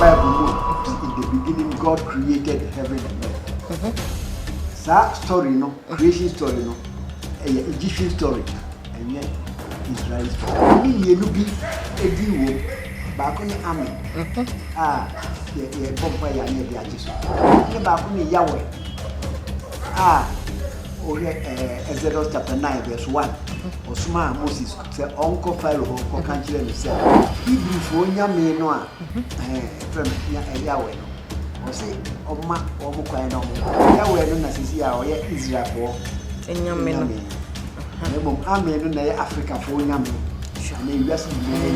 Bible, in the beginning, God created heaven and earth. That story, no, creation story, no, Egyptian story, and yet Israeli story. You know, be a deal back on the army. The vampire near the Addis. Back on the Yahweh. Exodus chapter 9, verse 1. Osman Moses said, Uncle Pharaoh, Uncle Country, and said, Hebrew for Yammy, no, from Yahweh. Or say, oh, my, or Mukano, Yahweh, no, Nassia, or Israel for Yammy. Amen, no, Africa for Yammy. And the US Yammy,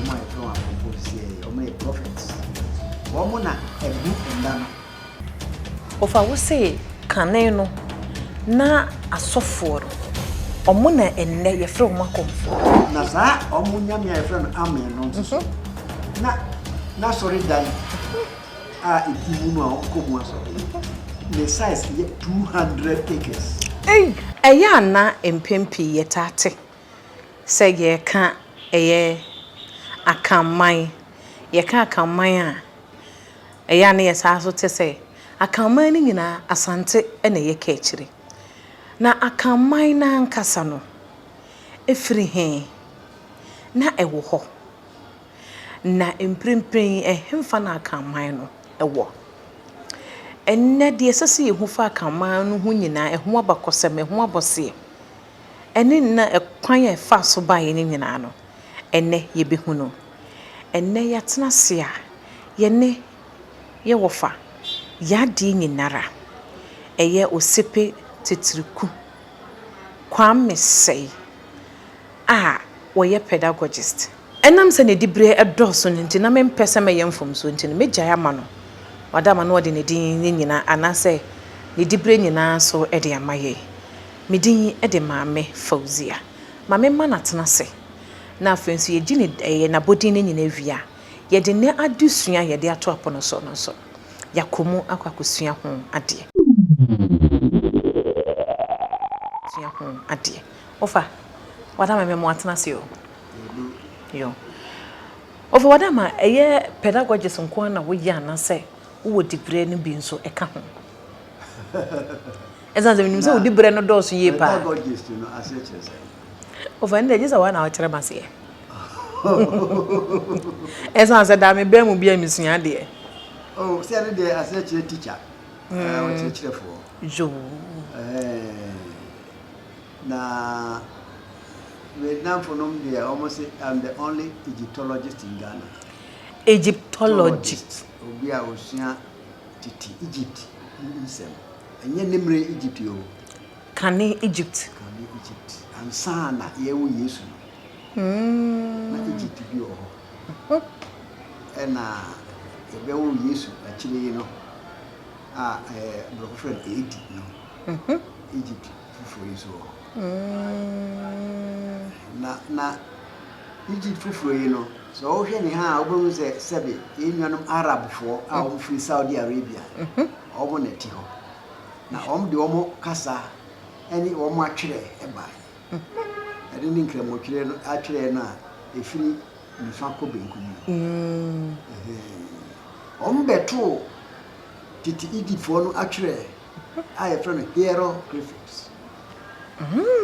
my throne, or my prophets. Woman, a book and done. Of I will say, Caneno. Na asoforo omuna enne ye frɛ o makomfo na saa omunya me ye frɛ no amen no nso na sorry dan ikimu no akomu aso the size ye 200 acres eya na empempi ye tate sɛ ye ka eye akamman ye ka akamman eya na ye saa so te sɛ akamman ni nyina asante na ye ka akire na akamman na nkasa no efiri he na ewo ho na emprempren ehemfa na akamman no ewo enne de esese ye hu fa akamman no hu nyina eho abakosem eho abose enne na ekwan ye fa so ba ye nyina no enne ye behu no enne yatena se a ye ne ye wofa yadi nyinara eye osepe Titriku Kwame say woyɛ pedagogist enam sɛ ne dibre ɛdɔso nti na mempɛ sɛ mɛyɛ mfom so nti me gya ama no wadama no ɔde ne din nyina anasɛ ne dibre nyina so ɛde amaye me din ɛde maame Fauzia maame ma natena se na afenso ye gine na bodin nyina wia ye de ne adusua ye de ato apono so no so yakomu akwakosua ho ade ade ofa wadama me mo atena se yo ofa wadama eye pedagogist nko na wo ya na se wo dibre no bi nso eka ho ezanze minim se wo dibre no do so ye pa pedagogist no aseche se ofa nde jisa wa na wo kire mase ezanze da me ba mu bia misua de se ane de aseche teacher o kire fo jo na Vietnam for them, they almost say I'm the only Egyptologist in Ghana. Egyptologist. We are Ocean Titi, Egypt. And your name Egypt, you can Egypt. Can Egypt. And Sana, you Yesu. Egypt, you and the Bell Yesu, actually, you know, friend 80, no. Egypt for you so. Na Egypt fufu you know so o hwe ni ha obo se sebe enyanum Arab fo a o free Saudi Arabia obo na ti ho na de omo kasa eni omo atwere eba ade ni nkramo twere no atwere na efiri nfa ko benkum beto titi Egypt fo no atwere a ye friend hieroglyphics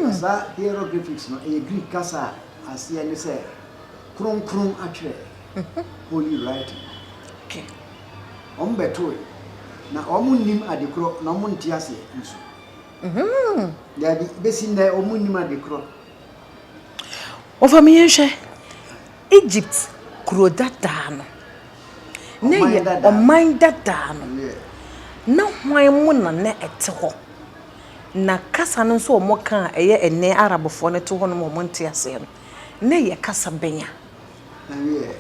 Asa hieroglyphics no a Greek kasa asia ni say krum atwe holy writing okay beto na nim adekro na nti ase nso ya bi besi na nim adekro ofa me yenhwe Egypt kuro dada no ne ye oman dada no na hwan mu na ne ete ho na kasa no so omo kan eye enne arabofo ne to ho no mo nte ase no ne ye kasa benya na ye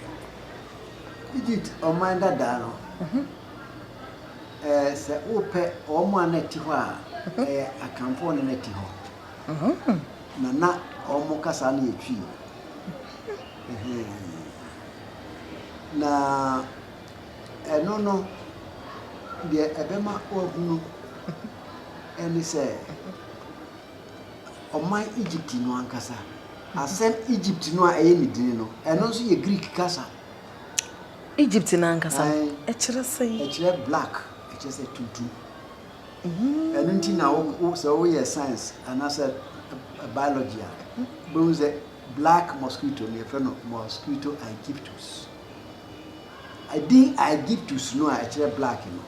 Egypt oman dada no se ope omo anati ho a akamfo ne nati ho na omo kasa na yetwi na no de ebema ohunu eni say oman Egypt no ankasa asem Egypt no a eye ni din no eno so ye Greek kasa Egypt na nkasa e kire sei e kire black e kire say tutu eno nti na so we science and as a biology bones black mosquito ne feno mosquito Aegyptus Aegyptus no a kire black no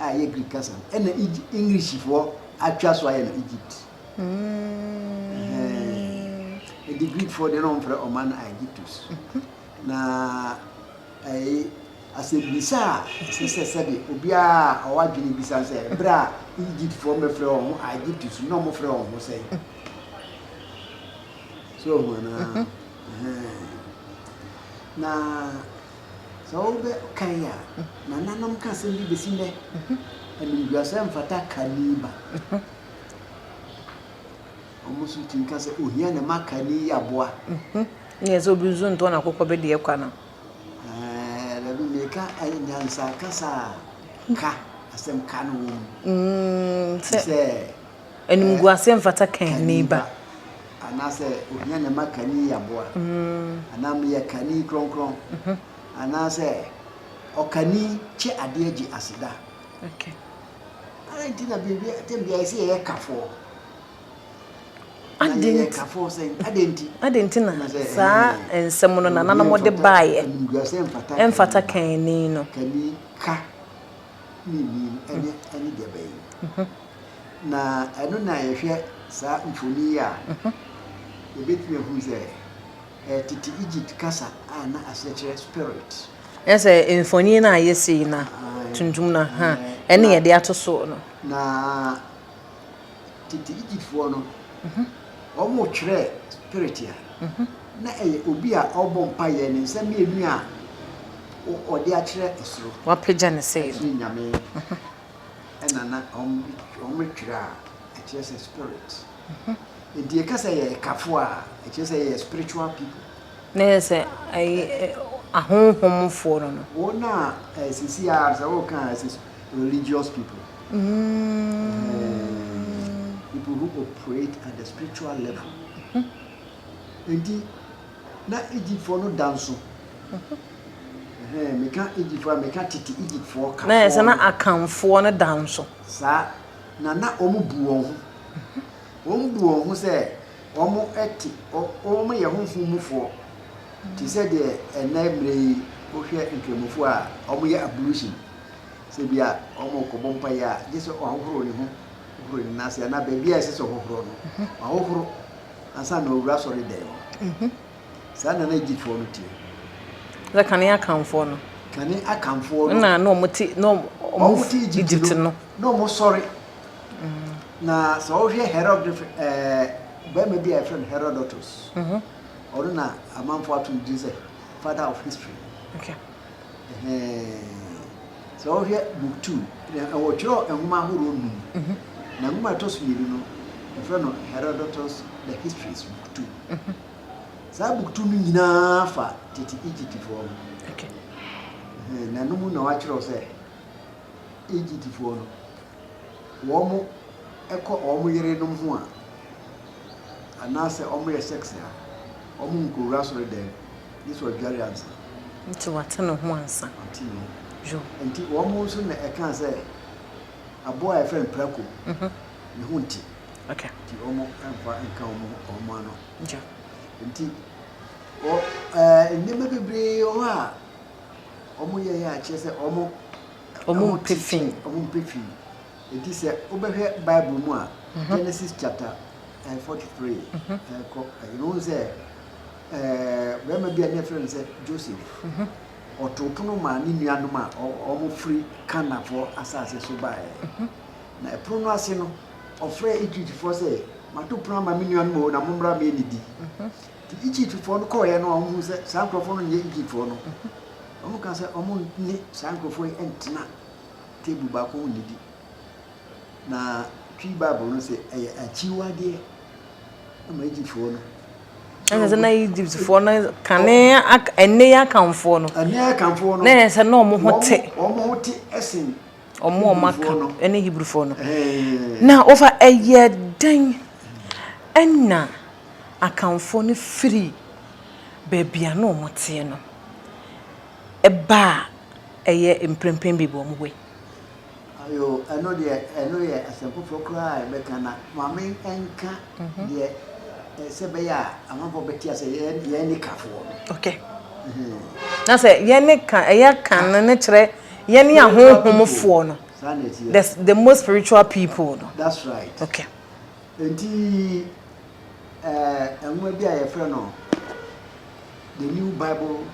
a ye Greek kasa ena English for atwa so aye no Egypt the Greek for the non for Oman Aegyptus na asebisa sese obia owadwene bisa se bra Egypt for me frɛ ho Aegyptus no mo frɛ ho say so na so be kanya na nanom ka se bi besi ne ani guasa mfata kaniba omusu tinka se ohia na makani yaboa yes obi nzo nto na kokko be de kwa na ka ayansa kasa ka asem ka no se enim guase mfata kaniba anase ohia na makani yaboa anam ye kani kronkron anase okani che ade agi asida okay antina bibia tembia ise ye kafo adenti kafo say adenti na sa ensem no nana mo de bae emfata kani no kani ka ni ani de bae na eno na yehwe sa mfoni ya ebetwe hu say titi Egypt kasa ana asechere spirit ese mfoni na yesi na tuntum na ha ene ye de atoso no na titi Egypt fo no omo kire spirit ya na obi a obom pa ye ne nsam enu a ode a kire esoro wa pagya ne sei nyame enana omo kire a kire spirit the kasa ye kafo a kire say spiritual people na say ahonhomfo no wona sisi a za wo kan religious people people who operate at the spiritual level enti na Egypt for no dance me kan Egypt for me kan titi Egypt for ka na say na akanfo no dance sa na omu bu won ho say omu eti omu ye honhomfo ti say de enamre ohwe ntwemufo a omu ye ablution se bia omu kobompa ya jeso ohoro ni ho ohoro ni nase na ba bia se so ohoro no ohoro ansa na owura sori dem sa na Egypt for no tie the kane akanfo no na omuti no omuti Egypt no mo sorry na so ohwe Herod ba me bia friend Herodotus or na amanfo atu Jesus father of history okay so ohwe book 2 na wo chiro enhuma horo nu na enhuma to so yiri no friend no Herodotus the history is book 2 sa book 2 nu nyina fa titi Egypt for okay na numu na wa chiro say Egypt for no wo mo eko omo yire no ho a anase omo ye sex ya omo nkura so de this was very answer nti wate no ho ansa jo nti wo mo so na eka say abo a friend prako ne ho nti okay nti omo enfa enka omo ano jo nti o ndeme bebre o a omo ye ya che say omo pefin it is obehwe Bible mu a Genesis chapter 43 you know say when me be a friend say Joseph otopono ma ni nuanu ma omo free Canaan for asase so bae na eprono ase no ofre Egypt for say mato prono ma mi nuanu mo na momra me nidi ti Egypt for no call ye no omo say sankrofo no ye Egypt for no omo kan say omo ni sankrofo entina table ba ko nidi na twi Bible no say achiwade na Egypt for no ene na Egypt for no kane ene ya kanfo no na se na omo hote esen omo maka ene Hebrew for no na over eye den enna akanfo no free bebia na omo te no eba eye emprempem bi bo mo we ayo eno ye asempo prokra e be kana mame enka de se be ya amafo betia se ye ni kafo okay na say ye ne kan eye kan ne kire ye ne ahonhomfo no the most spiritual people no. That's right. Okay. Enti enwe bi a ye frɛ no the New Bible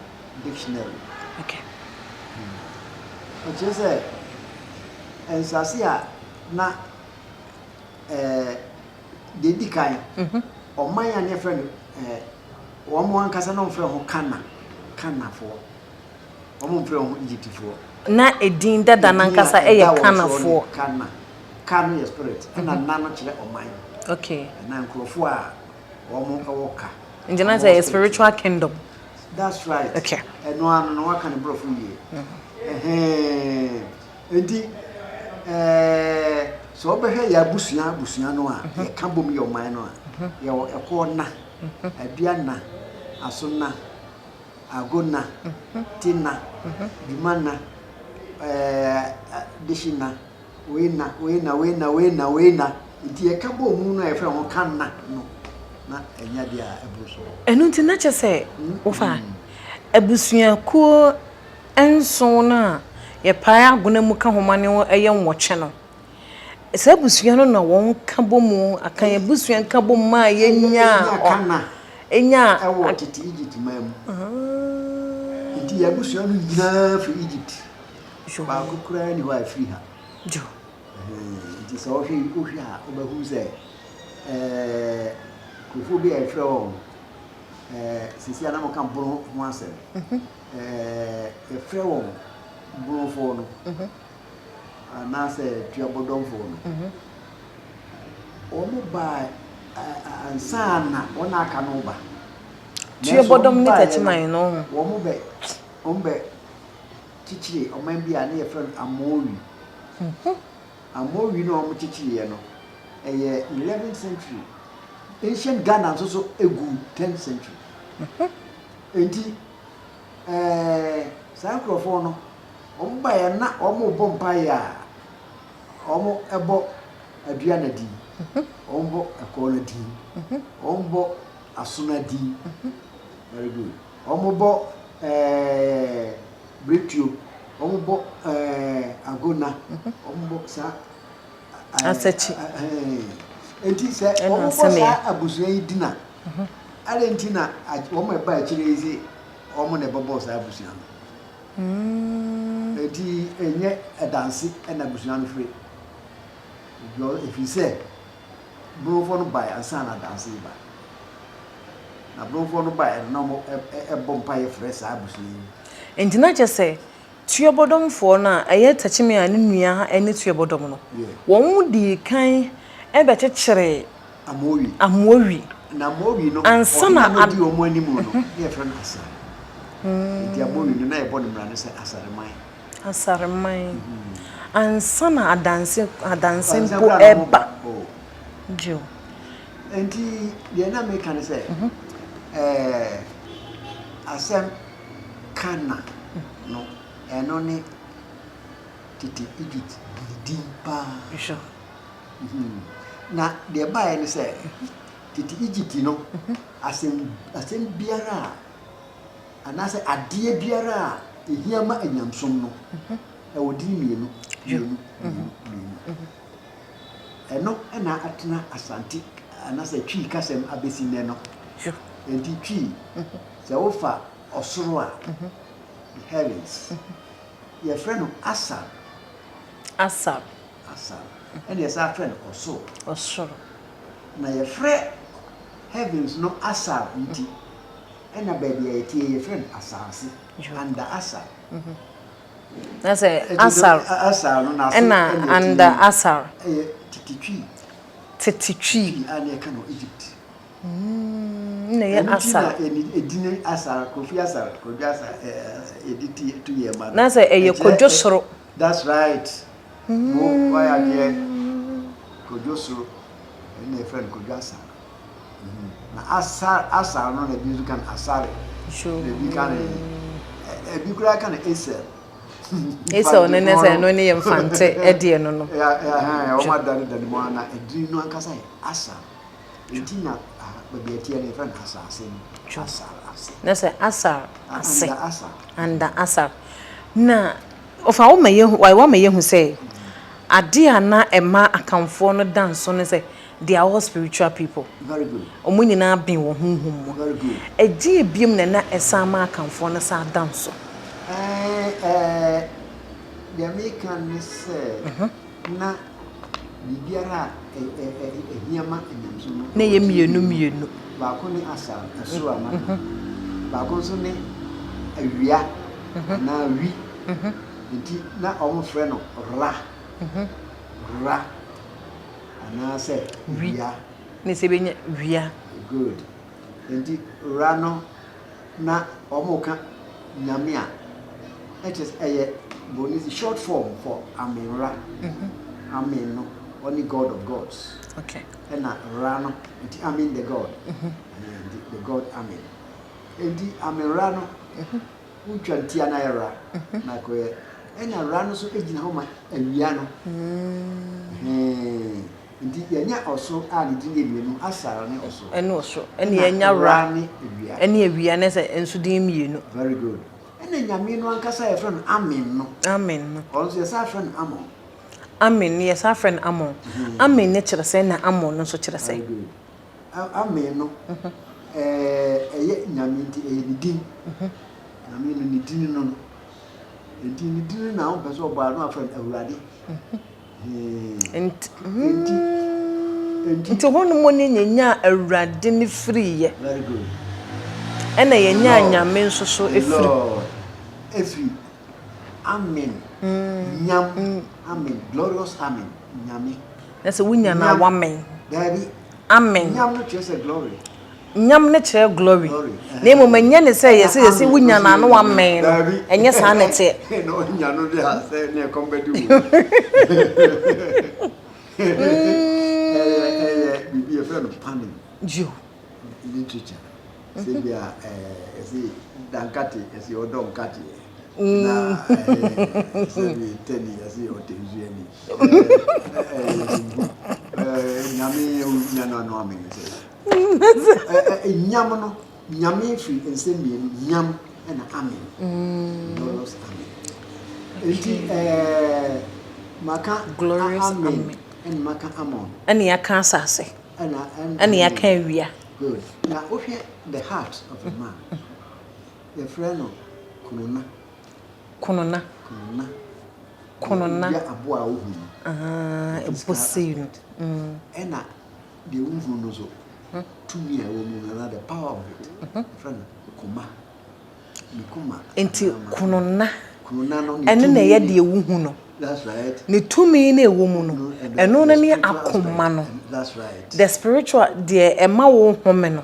Dictionary. Okay. Which is ensase a na de dikai oman ya ne frɛ no wo mo ankasa no frɛ ho kanafo wo mo frɛ ho Egyptfo na edin dada nankasa eye kanafo kan your spirit na no kire oman. Okay. Na nkrofo a wo mo ka Njena say a spiritual kingdom. That's right. Okay. Eno anu no waka ne brofo yie. Enti so obehwe ya busua no a ye ka bom ye oman no a ye ekọ na aduana asona agona tina dimana dishina wena enti ye ka bom no e fra ho kanna no na enya dia ebruso Enu nti na chese wo fa abusua ko enso na ye pae agona mu ka homane wo eye nwoche no esa abusua no na won ka bomu akan abusua ka bomu ma ye nya enya ewo tete Egypt mam nti abusua no nyina fi Egypt ba kokura ni wa free ha jo nti so ohwi a obahu se kufu bi e frɛ wo sisi ana mo kan bro ho asem e frɛ wo bro fo no ana se tuabodom fo no ono ba ansana ona aka no ba tuabodom ni tachiman no wo mo be chichiri o man bi ana ye frɛ Amowi Amowi no o mo chichiri ye no 11th century. Ancient Ghana also a good 10th century. Enti Sankrofo no omba ya na omo bompa ya omo ebo aduana di ombo akola di ombo asuna di very good omo bo bretio omo bo agona ombo sa asachi enti se omo sa abusua yi dina alentina omo eba akire izi omo ne bobo sa abusua no enti enye edanse na abusua no free jo efi se brofo no bai ansa na danse ba na brofo no bai na mo bompa ye free sa abusua yi enti na je se tuabodom fo na eye tachime ane nua ene tuabodom no won di kan ebe chechere Amowi na Amowi no ansana adi omo animu no ye friend asa enti Amowi no na ye boni mra ne se asareman ansana adanse mpo eba jo enti de na me kan se asem kana no eno ni titi Egypt dimpa sure na de bae ni se titi Egypt no asem biara anase ade biara ehiama anyamsom no e wodi mienu eno na atena asante anase twi kasem abesi ne no enti twi se wo fa osoro a the heavens your friend Asar and yes our friend osoro na your friend heavens no Asar nti and a baby your friend Asasi and the Asar that's Asar no na and the Asar tititwi and you can Egypt na ye Asar edine Asar Kofi Asar editi to ye man na say eye kodwosoro that's right mo why are there kodwosoro and a friend kodwasa na Asar no na bi kan Asare sure the bi kan Ebi kura ka na Esel. Esel no ne say no ne yemfante e de no no. Ya o ma dani mo ana edin no ankasa asa. Edin na baby etie na friend asa ase. Asa ase. Na say asar ase. Anda asar. Na ofa wo mayehu why wo mayehu say ade ana ema akamfo no dance no say they are all spiritual people. Very good. Omo nyina bin wo honhom mo. Very good. Eji ebiem na esama akamfo no sa dance. The American say na bibiara ehiama enyamso no. Na ye mienu. Ba ko ni asa eso amaka. Ba ko so ni awia na wi. Nti na omo frɛ no ra. Ra. Ana say wia. Ne se benya wia. Good. Nti ra no na omo ka nyame a. It is a bonus short form for Amen Ra. Amen no, only God of gods. Okay. And Ra no, it Amen the God. The God Amen. And the Amen Ra no, who can Tiana Ra, na koye. And Ra no so ejina homa awia no. Ndi yenya also a ni din emienu asara ne also. Eno so. Ene yenya Ra ne awia. Ene awia ne se enso din mienu. Very good. Ene nyame no ankasa ye friend Amen no. Amen no. Also ye sa friend Amon. Amen ye sa friend Amon. Amen ne kire se na Amon no so kire se. Very good. Amen no. Eye nyame nti eye ni din. Nyame no ni din no. Enti ni din na o beso oba no friend Awurade. Enti hono mo ne nyanya Awurade ne free ye. Very good. Ena yenya nyame nso so efiri. Efiri. Amen. Nyam. Amen. Glorious amen. Nyame. Na se wunya na wamen. Daddy. Amen. Nyam no chese glory. Nyam ne kire glory. Na mo manya ne say yesi wunya na no wamen. Enye sa na te. No nya no dia say na kombedu. Bibi e friend panning. Jo. Literature. Sebia esi dankati esi odonkati na sebi teni esi otenzueni nyame unyano no amen se nyam no nyame fi ensemi nyam na amen glorious amen enti maka glorious amen en maka amon ani aka asase ani aka wia. Good. Now, okay, the heart of a man. The friend of Kununa. Ya abua uhu. Ebusin. Ena the uhu nozo. To me, a woman, the power of it. Friend, Kuma. Mikuma. Enti Kununa. Kununa no. Ene na ye de uhu no. That's right. Ne tumi na ewo mu no. Eno na ne akoma no. That's right. The spiritual the ema wo home no.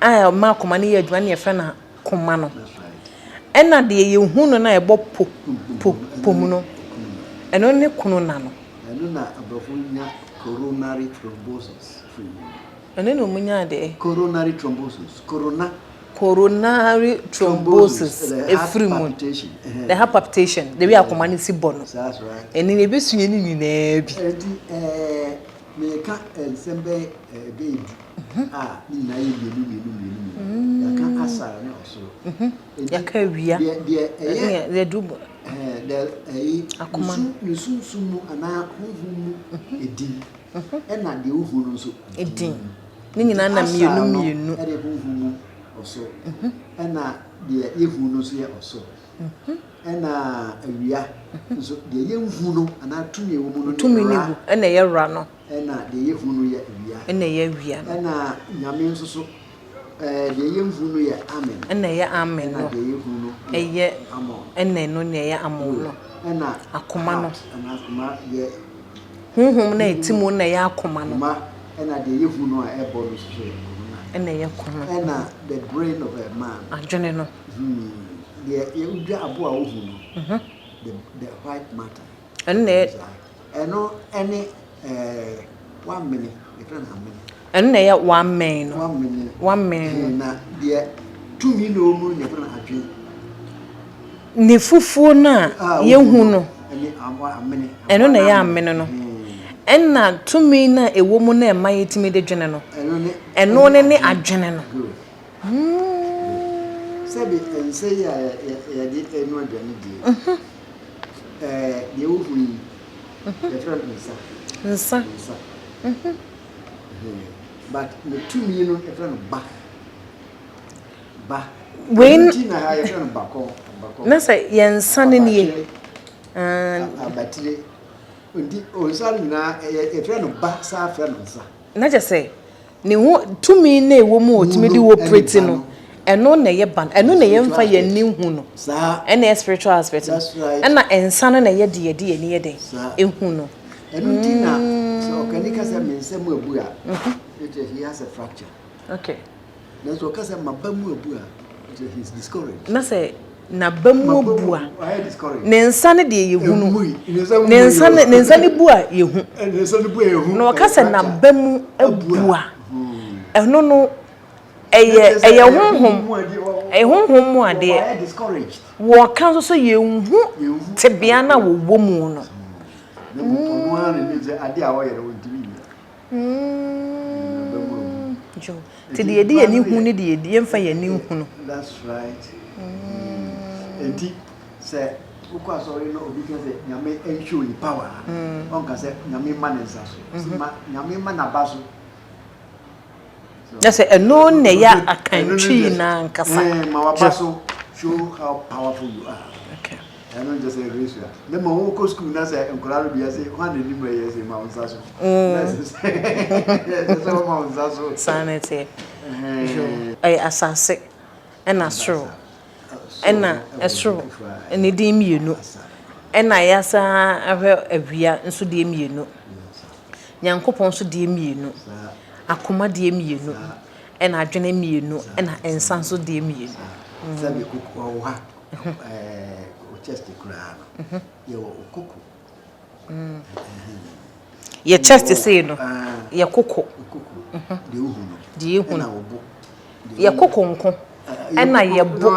Ah ma akoma ne ye adwuma ne ye fe na koma no. That's right. Ena de ye hu no na e bo po mu no. Eno ne Kununa no. Eno na abafunya coronary thrombosis. Eno no munya de Coronary thrombosis. Coronary thrombosis every month. The heart palpitation. The way akoma ne si bono. That's right. Eni ne besuye ni nyina bi. Enti me ka ensembe be ni na ye mienu. Ya ka asara ne osoro. Ya ka wia. De dubo. Akoma no sunsumu ana honhum edin. Na de ohu no so edin. Ni nyina na mienu. E de honhum oso. Na de yehu no so ye oso. Na awia so de yehu no ana tumi wo mu no tumi ni bu na ye ra no na de yehu no ye awia na ye awia na nyame nso so de yehu no ye amen na ye amen no de yehu no ye amon na no na ye amon no na akoma no na akoma ye honhom na etimo na ye akoma no na de yehu no a e bo no so na ye koma na the brain of a man adwene no you abo a ohu no the white matter and any 1 minute different amen and na ya 1 minute no 1 minute na de 2 minute no different adwen ne fufuo na yehu no eno na ya amene no enna tumi na ewo mu na ema yetimi de dwene no eno ne ne adwene no sabi ense ya de eno adwene die de wo hu the friend nsa but the tumi no e friend ba when na ha ye friend bako na say yensa ne nie abatire ndi onsal na e friend ba sa friend nsa na je say ne ho tumi na ewo mu otimi di wo preti no eno na ye ban eno na ye mfa ye ni hu no sa ena spiritual aspect ena ensa no na ye de ni ye de ehu no ndi na so kanika say mense mu abu a he has a fracture okay na so kasa mabamu abu a he's discouraged na say na bamu abu a ne nsa ne de ye hu no ne nsa ne bu a ye hu no kasa na bamu abu a eno no eye honhom mu ade wo kan so ye hu tebia na wo wo mu no jo te de ye ni hu ni de ye mfa ye ni hu no that's right enti say ukwa sorry no obi kan say nyame enshow ni power on ka say nyame man nsa so nyame man abaso that's eno ne ya akantwi na nkasa ma wabaso show how powerful you are okay I don't just say race ya na ma wo ko school na say encourage bi say one ni mo ye say ma nsa so that's so ma nsa so sanity ai asase ena sro ena esro ene di mienu ena yasa ahwe awia nso di mienu nyankopon nso di mienu akoma di mienu ena adwene mienu ena ensa nso di mienu sabi kuku wa o chest kura ye wo kuku ye chest say no ye kuku de uhu no ye kuku nko ena ye bu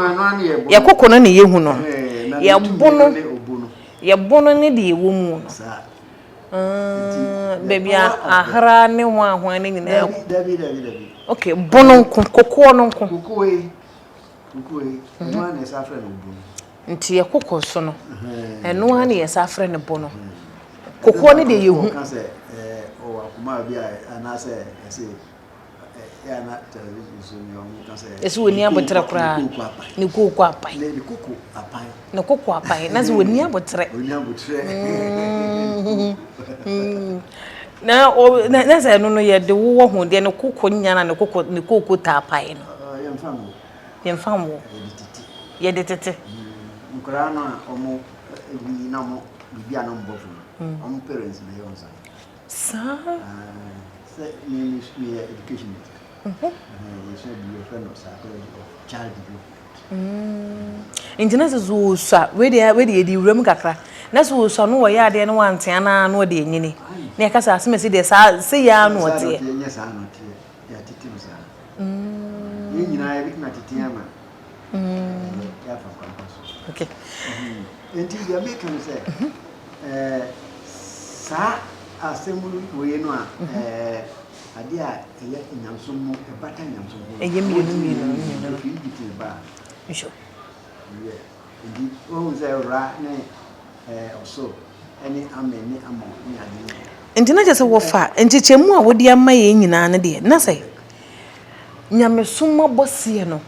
ye kuku no ne ye hu no ye bu no ne de wo mu no baby ahra ne ho ahwan ne nyina dabi okay bono nko kuku no nko kuku no ne sa frɛ no bu nti ye kuku so no eno ha ne ye sa frɛ ne bono kuku ne de ye hu ka sɛ o akoma bi ana sɛ ɛsɛ ya na television so ni on ka sɛ esi woni abotre kura ne kuku apai ne kuku apai na se woni abotre na se no ye de wo ho de ne kuku nyana ne kuku ta apai no yemfamo ye de tete nkura no omo ebi na mo bibia no mbofu omo parents na yonsa sa ni education you should be a friend of child development internet zo so we dey di wram kakra na so so no wo ya de no wante ana no de nyini na ya kasa aseme se de sa se ya no ote nya sa no te ya titi sa ni nyina ya bikna titi ama ya fa kwa so okay enti ya make am say sa asemu we no a ade a eye nyamso mu ebata nyamso mu eye mienu ba sure yeah ndi o ze ra ne also any ameni amo ni ade enti na jese wo fa enti chemu a wodi ama ye nyina ne de na sai nyameso mabose no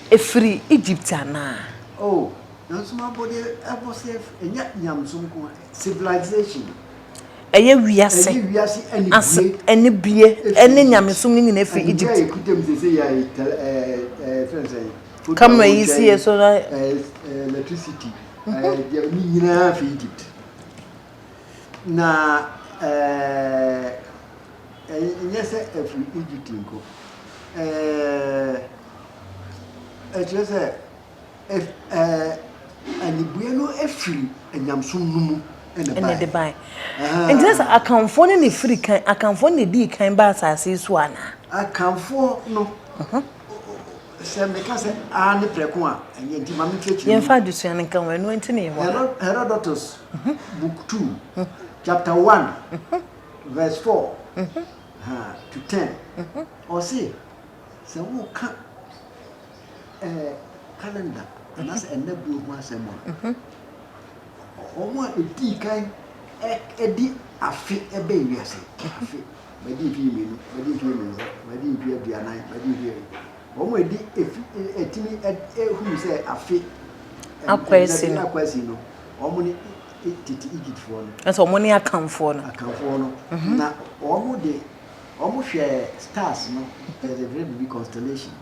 efiri Egypt ana oh nyameso mabode abose enya nyamso ko civilization eye wiase ene bie ene nyamesom ni nyina fi Egypt kamera yi si so na electricity ni nyina fi Egypt na nyese fi Egypt nko ejese ani bueno efiri nyamsom numu ene de bai enti akamfo ne free kan akamfo ne di kan ba asase so ana akamfo no se me ka se a ne preko a enye nti ma me twetwe yen fa dusu an kan wenu enti ne ho Herodotus book 2 chapter 1 verse 4 to 10 or say se wo ka calendar na se enabu ho asemo omo edi kan edi afi ebe wiase afi badi fi menu badi fi aduanan badi fi omo edi etimi hu se afi akwesi no omo ni titi Egypt for no eso omo ni akanfo no na omo de omo hwe stars no there's a very big constellation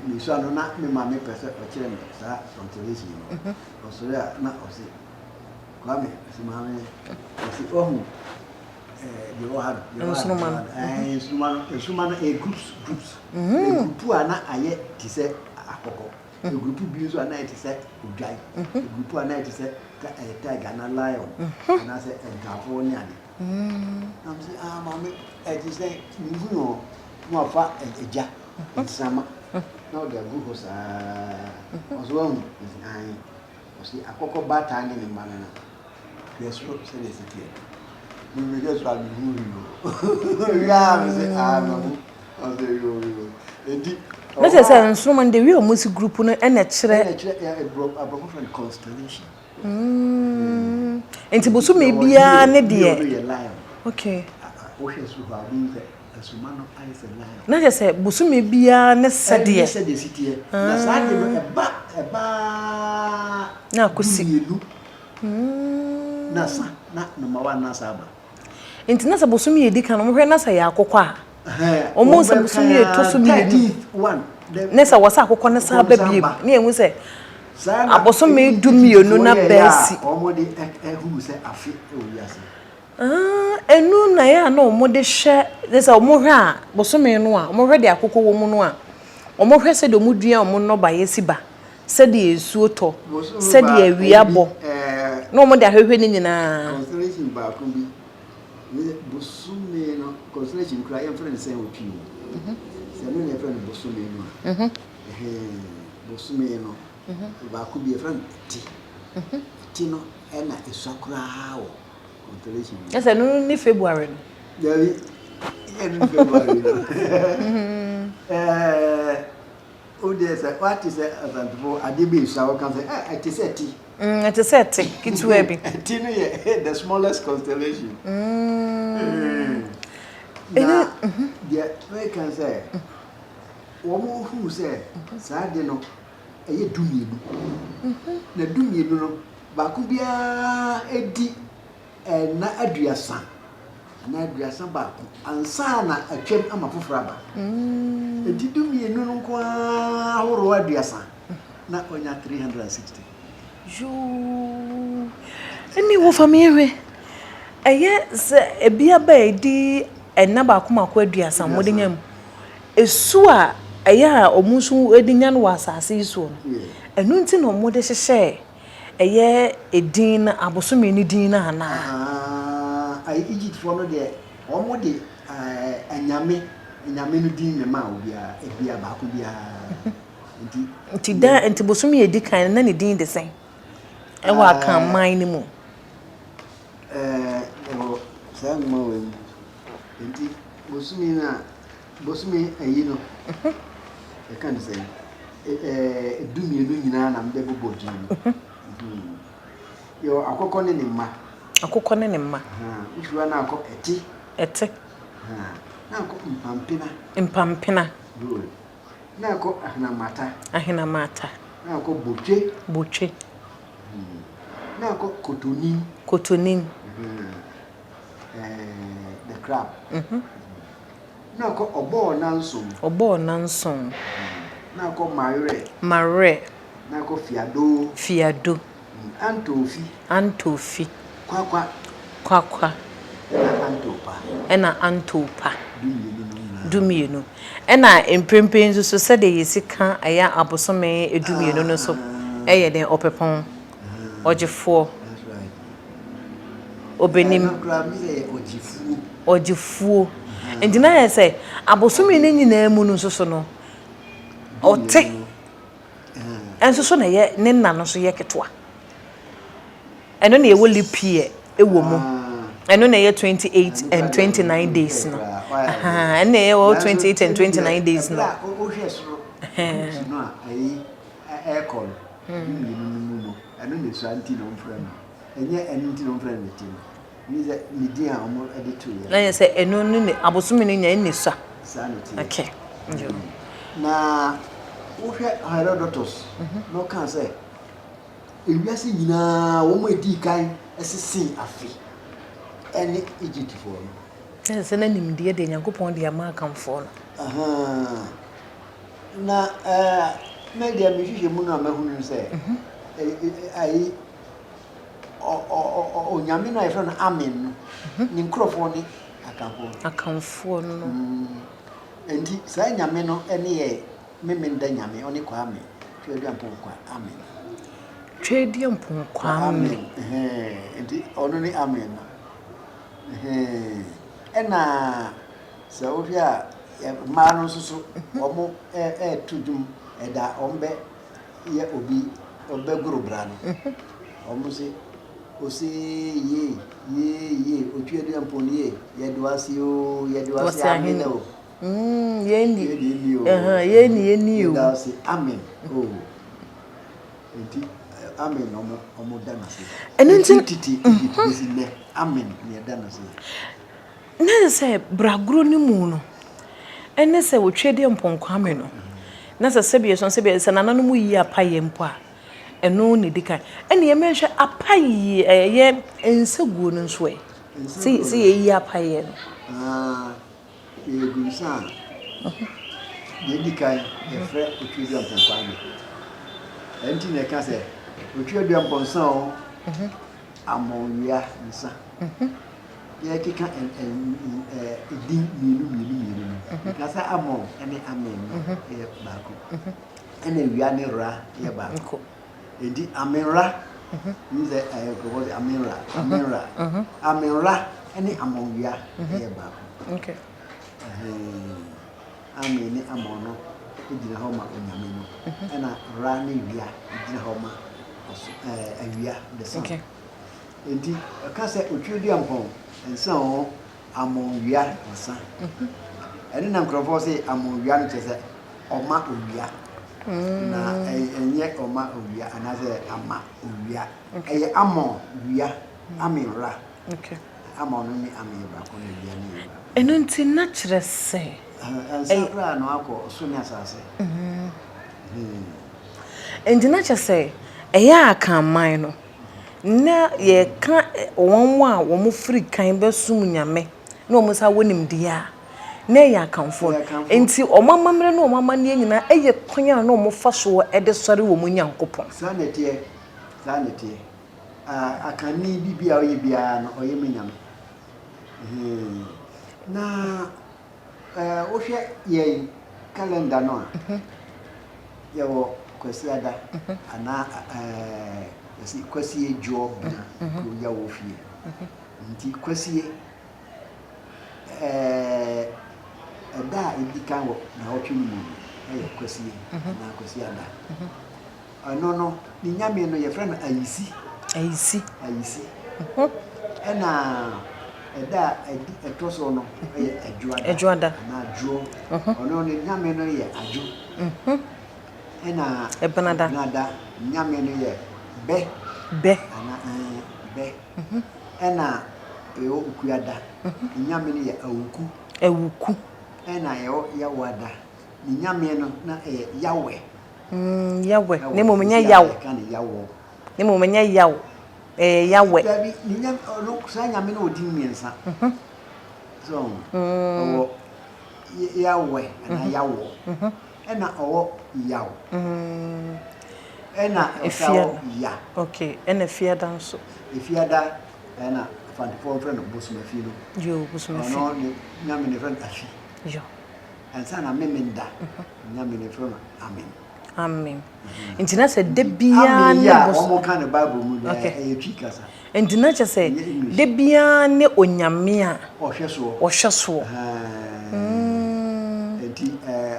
me so no na me ma me pese o kire me sa constellation no o so ya na o se kwa me se ma me o se ohu the ohad instrument a groups group ana aye ti se akoko the group bi so ana ti se udwai the group ana ti se tiger na lion na se entafo ni ade am say ma me ti se ni hu no fa eja sama na the group sa oso wan ai o se akoko bata ni ma na yeso se le se tie we just like you yeah me say no I say yo edi let's say instrument the we music group no na kire a different constellation enti bosu me bia ne de okay o hesu ba bi asumano ai se lion na je say bosu me bia ne se de sitie na sa de no eba na kusi na sa na number 1 na sa ba enti na sa bosu me edi kan no hwe na sa ya akokwa o mo sa bosu me to so me edi ne sa wasa akokwa na sa ba biem ne enwu se aboso me du mienu na besi omo de hu se afi o yase enu na ya na omo de hwe ne sa omo hwe a boso me no a omo hwe de akokwa wo mu no a omo hwe se de omo dua omo no ba yesi ba se de esuo to se de awia bo no omo de ahwehwe ni nyina constellation ba ko bi boso me no constellation kra ya friend say otwi se no ne friend boso me no boso me no ba ko bi friend ti no e na esakura hawo constellation yes no ni February no yawi en February o de say what is asantifo adebe sawo kan say it is eti it is eti kitu ebi eti no ye the smallest constellation yeah we can say womo hu say saade no eye dumienu na dumienu no ba ku bia edi na aduasa ba ku ansa na atwem ama fofora ba edi dumienu no ko ahoro aduasa na onya 360 jo eni wo family eye se ebia ba edi enna ba ku makwa aduasa mode nyam esu a eye a omunsu edinya no wasase iso no enu nti no mode hyehye eye edin abosome ni din na ana ai Egypt for no de omode anyame no din me ma obia ebia ba ku bia nti bosome edi kan na ne din de sen e wa kan man ni mu sang mo nti bosome ayi no e kan say dumienu nyina na mbe bobo din yo akokọ ne ne mma ushua na akọ eti na akọ mpampina good na akọ ahinamata na akọ botwe na akọ kotonin the crab na akọ obo nanson na akọ mare na akọ fiado antofi kwakwa ena antopa dumienu ena emprempen so se de yesika aya abosome edumienu no so eye den opepon ogifo obenim ogifuo enti na ye say abosome ne nyina mu no so no ote enso so na ye ne nna no so ye ketwa eno na ye wo lipie ewo mu eno na ye 28 and 29 days no aha eno na ye wo 28 and 29 days no o hwe so no a ayi ekol no eno ne so anti no mfra no enye eno anti no mfra no ti ni ze ni di a omo ede to ye na ye say eno ne abosome ne nya ne so sanity okay na wo hwe Herodotus no kan say ewiase nyina wo mo edi kan esisi afi ene Egypt for no se na nimdie de Nyankopon de ama akamfo no aha na media mi hwehwe mu no amahunu say ai o nyame no ayefra no amen no ni nkrofo ni akamfo no enti sa nyame no ene ye memenda nyame oni kwa amen twedi ampon kwa amen twedi ampon kwa amen enti ono ni amen ena sa ohia ma no so omo tudum eda ombe ye obi gurubra no omo se osi ye otwedi ampon ye do asio amen o yeni yeni o da se amen oh enti amen omo dana se enti titi ne amen ne dana se na se bragro ni mu no ene se wotwede mponko amen no na se sebie se nananom mu yi apaye mpo a eno ne dikan ene ye menhwe apaye ye enseguo no nso se ye yi apaye no Egusa. Dedikai efre otwedi amponko ame. Enti ne ka se otwedi amponsan o. Amonwia nsa. Ye kika din milu. Ka sa amon ene amen ye baako. Ene wia ne ra ye baako. Edi amenra. Nize ko amenra ene amonwia ye baako. Okay. Ameni amono ejina ho ma onyame no ena ra na wia ejina ho ma awia the sun okay enti ka se otwedi ampon ensa ho amon wia nsa ene na nkrofo se amon wia no chese oma owia na enye oma owia anaze ama owia eye amon wia amira okay amon ni amira ko ne wia ni eno nti na kire se ensapra no akọ sumi asase endi na kire se eya akamman no na ye ka won a wo mo firi kan besum nyame na o mo sa wonim dia na ya akamfo enti o mamamre na o mamane nyina eye konya na o mo fa so e de sori wo mo Nyankopon sanete akani bibia o ye bia no o ye nyame na ohwe ye calendar no ye wo kwasiada ana si kwasie jo ko ya wo fie nti kwasie da indikan wo na otwe mu ye kwasie na kwasiada no ni nyame no ye friend ayisi ena eda etoso no ye adwoada na adwo ono ni nyame no ye adwo ena ebenada nyame no ye be ana be ena yo ukuada nyame no ye awuku ena yo yawada ni nyame no na yawe ne mo menya yawo kan yawo ne mo menya yawo yawe dabi ni nyame no sa nyame no odi miensa so owo yawe ana yawo ena owo yawo ena owo ya okay ena fiada nso fiada ena fan for friend bosuma fi no yo bosuma fi no ni nyame ne friend afi yo ansa na memenda nyame ne friend amen ntina se de bia ne boss o mo kan bible mu de e twika sa And nature say, de bia ne onyame a ohwe so.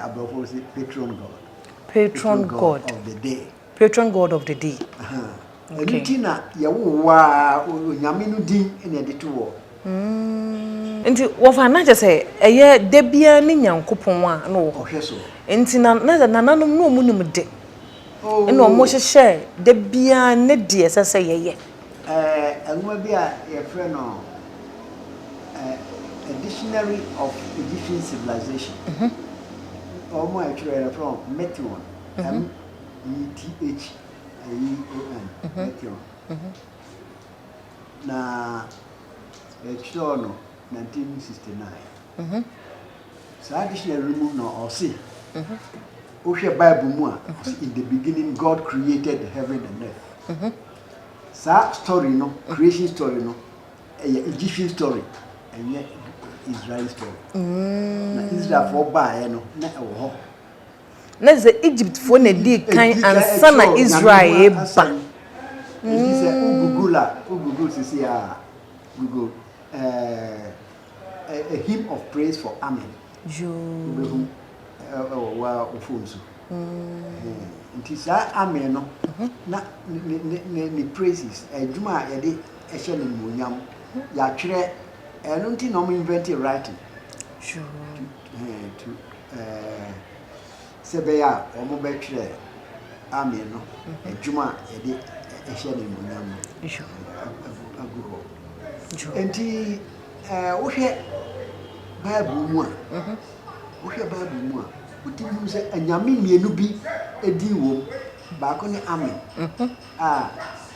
Above say patron God. Patron God of the day. Patron God of the day. Okay. Entina ye wa onyame no din ene de to wo. Nti wo fa nature say eye de bia ne nyankopon a no wo. Ohwe so. Nti na nanom no mu nim de. Eno mo hye de bia ne de esese yeye. Enwa bi a ye friend no a dictionary of Egyptian civilization. Omo actually from Metion. METH Metion. Na actually no 1969. So dictionary mu no or see. Ohwe Bible mu a in the beginning God created heaven and earth. Sa story no creation story no Egyptian story and Israel story. Na Israel for buy no na e wo ho. Na ze Egypt for na di kan ansa na Israel ba. This is Google sisi a Google a hymn of praise for Amen. Jo. Wa ofonso. Nti sa Amen no na ni praises adwuma ye de ehye ne monyam ya twere eno nti no mo invented writing. Sure. To sebeya o mo be twere Amen no adwuma ye de ehye ne monyam. Sure. Aguho. Sure. Enti wo hwe Bible mu a wo hwe Bible mu a utimu se anyame mienu bi edi wo ba ko ni Amen.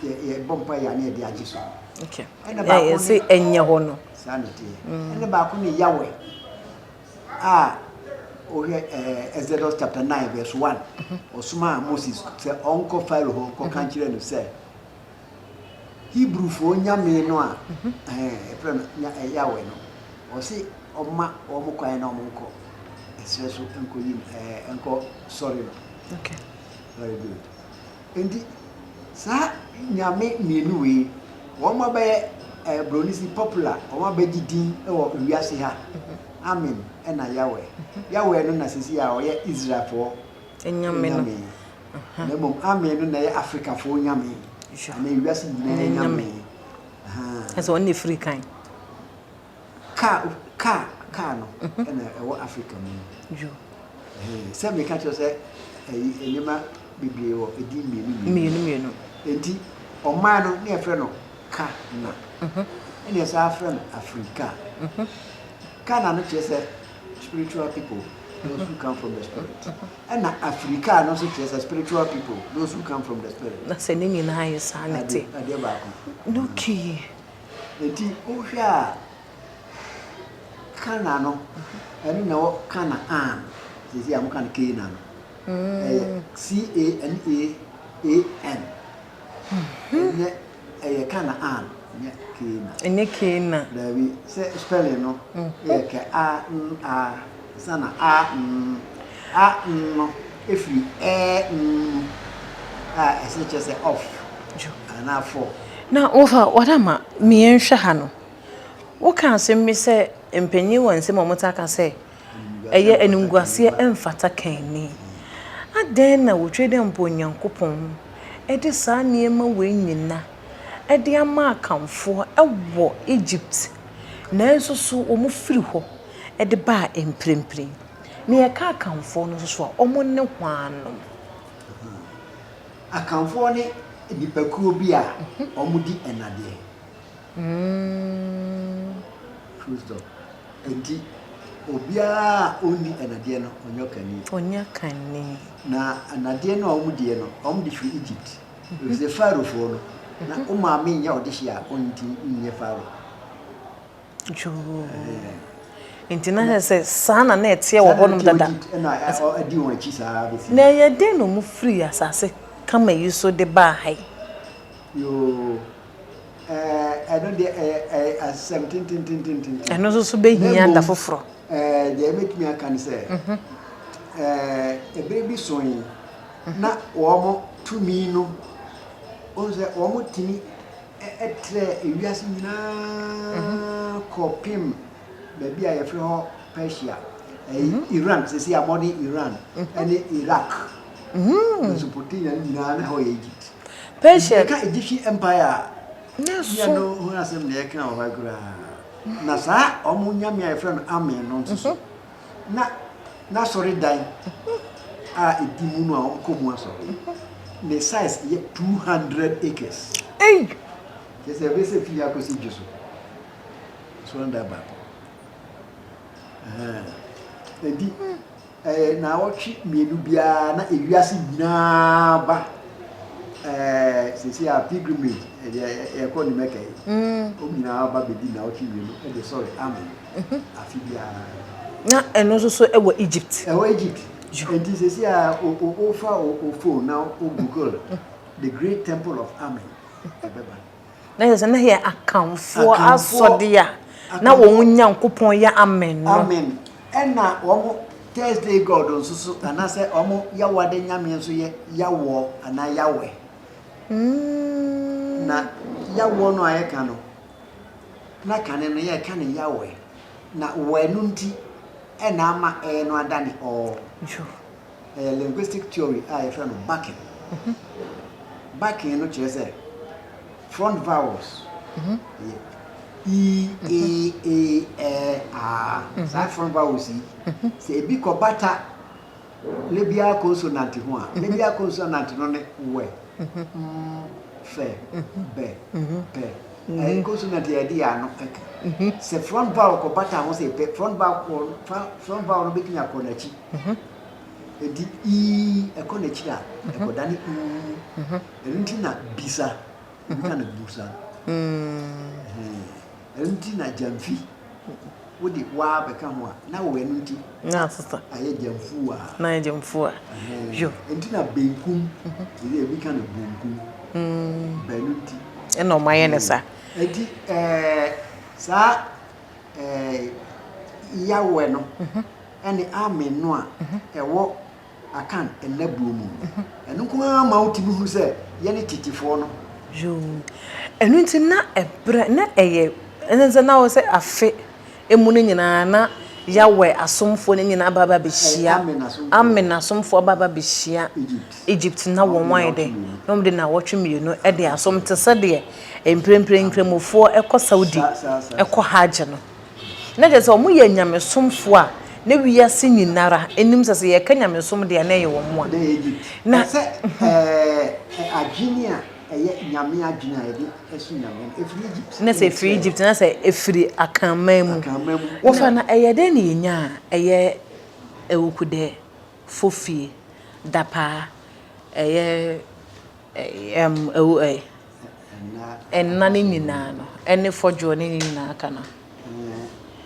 Ye bompa ya ne de age so. Okay. Yeah, say enye ho no. Sanity. Ene ba ko ni Yahweh. Exodus chapter 9 verse 1. Osuma Moses say uncle Pharaoh ho ko kan kire no say. Hebrew fo nyame no a friend Yahweh no. O say oma o mo kwan na o mo nko. Esreso enko yin enko sorry no. Okay. Very good. Endi sa nyame mienu we wo ma be bronisi popular wo ma be didin e wo wiase ha. Amen ena Yahweh. Yahweh no na sisi a o ye Israel for nyame no. Na mom Amen no na ye Africa for nyame. Na wiase na nyame. Eso on free kind. Ka no ena e wo Africa mo. Jo. Se me ka cho se enima biblie wo edi mienu. Enti oman no na efre no ka na. Eni esa afre no Africa. Ka na no che se spiritual people, those who come from the spirit. And Africa no so che se spiritual people, those who come from the spirit. Na se ni nyina ye sanity. Ade ba ko. No key. Enti o hwe a Kana no eni na wo Canaan. Sisi am kan Canaan. CANAAN. Ne Canaan. Ne Canaan. Enye Canaan. Davi se spelling no ke a sana a no efri ese che se off. Ana for. Na over wadama me enhwe ha no. Wo kan asem mi se empanyi wanse momotaka se eye enunguase emfata kanni. Aden na wotwede mpo nyankopon e de saa niema we nyina e de ama akamfo ewo Egypt na enso so omo firi ho e de ba emprempre ne ye ka akamfo no so omo ne hwanom akamfo ne dipakuo bi a omo di enade true stop enti obia oni enade no onyakani na anade no omo die no omo di fi Egypt is the Pharaoh for no na o ma me nya odihia onti nye Pharaoh jo enti na se sana na etie wo honum dada na adi won chi saa be na ye de no mu free asase kama yi so de ba hai yo I don't a 17 eno so be hia da foforo they make me can say a baby soin na wo mo to me no o ze wo mo tini etre ewiase nyina kopim baby a yefre ho Persia Iran se see modern Iran and Iraq Mesopotamia nyina na ho Egypt Persia ka Egyptian empire yes no who asem na yeka o bagura na sa omunyame a yefre no amen no nso na sorry dan a edimu no a omkomu aso the size is 200 acres. Hey! Yes, I will say Filia Cosi Jusso. So on that back. Now, what me do be a Yassi Naba. See a pilgrimage, a corny maker. Now, Baby, now, and the sorry, Amen. Afibia. And also so Egypt. Egypt. And this is here, Ofa or phone now, Google, the great temple of Amen. There is another here account for us, so dear. Now, when young coupon ya Amen. Amen. And now, Thursday, God, also, and I say, Omo, Yawade Yamin, so Yawo, and I Yahweh. Na Yawo no Ayakano. Na canon, ya can Yahweh. Na Wenunti. And ama no adani or linguistic theory I found backing. Backing no chese front vowels. E A R. That front vowels say biko bata lebia consonant ho a lebia consonant no ne we fe be pe consonant ya di ano se front vowel ko bata ho se front vowel no betumi akonachi edi e akonachi a akodani entina bisa na busa entina jamfi wodi wa beka ho a na wo enunti na sister aye jamfu a na jamfu a yo entina benkum edi ebika na benkum benunti eno maye ne sa edi sa Yahweh no ene amen no a ewo akan enabuo mu eno ko ma otimi hu se ye ne titifo no yo eno nti na ebre na eye enze na wo se afe emu ne nyina na Yahweh asomfo ne nyina baba be hia amen asomfo baba be hia Egypt na won wan de no de na wotwe mienu e de asom te se de emprempre nkremofo ekọ Saudi ekọ Hajj no na je se omo ye nyamesomfo a na wiase nyinara enim se ye kanyamesom de na ye wo mo na se aginia eye nyame agina ye de esu nyame efri Egypt na se free Egypt na se efri akanman mu wo fa na eye de na nya eye ewukude fofie dapa eye enna ne nyina no ene fojo ne nyina aka na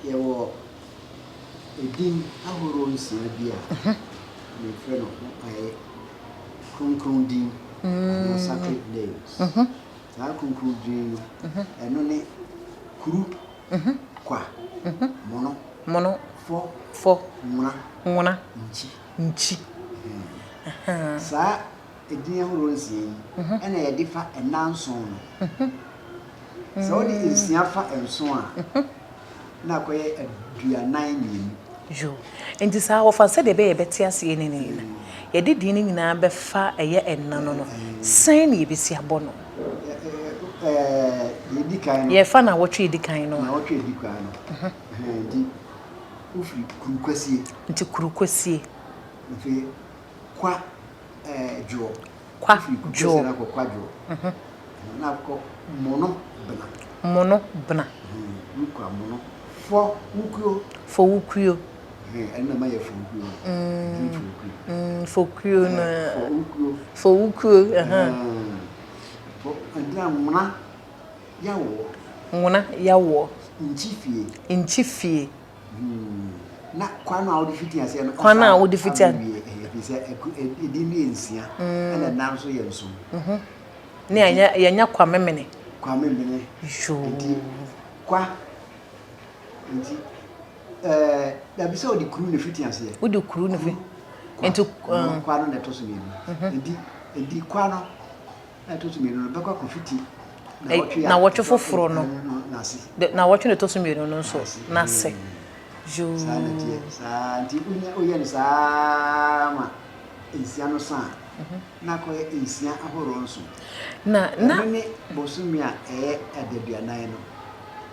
yewo edin ahoro nsia bia ne frɛ no konkron din sacred names na konkron din eno ne kuru kwa mono fo muna nchi sa edin ahoro nsia ena ye difa enanson no so di nsia fa enson a na koye aduanan ni jo enti sa wo fa se de be beti ase ni ni ye de din nyina be fa eye enna no san ni besi abo no ye di kan no ye fa na wotwe di kan no na wotwe di kan no enti ufri kurukwasie enti kurukwasie mfe kwa jo kwa jo na kwa jo na ko mono bna kwa mono fo wukuyo ena ma ye fo wukuyo na fo wukuyo fo andra muna yawo nchifie na kwano a wodi ase no kwano a wodi fiti se edi ni ensia ena na so ye nso ne anya kwa memene jo kwa nti da bi so di kru ne fiti ase ye wodi kru ne fi enti kwano na to so mi edi kwano na to so mi no be kwa ko fiti na wɔtwe foforo no na wɔtwe ne toso mienu no nso na se jo santi oye ni sama ensia no sa na ko ensia ahoro nso na ni bosumi a adaduanan no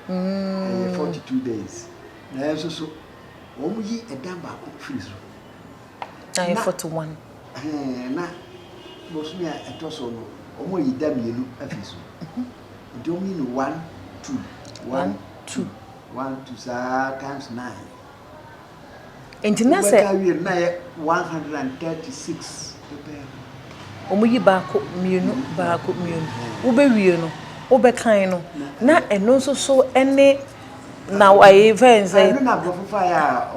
42 days na eso so wo yi edan ba ko free so na 41 na bosumi a etoso no wo yi da mienu afi so do mean 1 2 times 9 Intina say 136 omuyi baako mienu wo be wie no wo be kan no na eno so ene na why events say na bofufa ya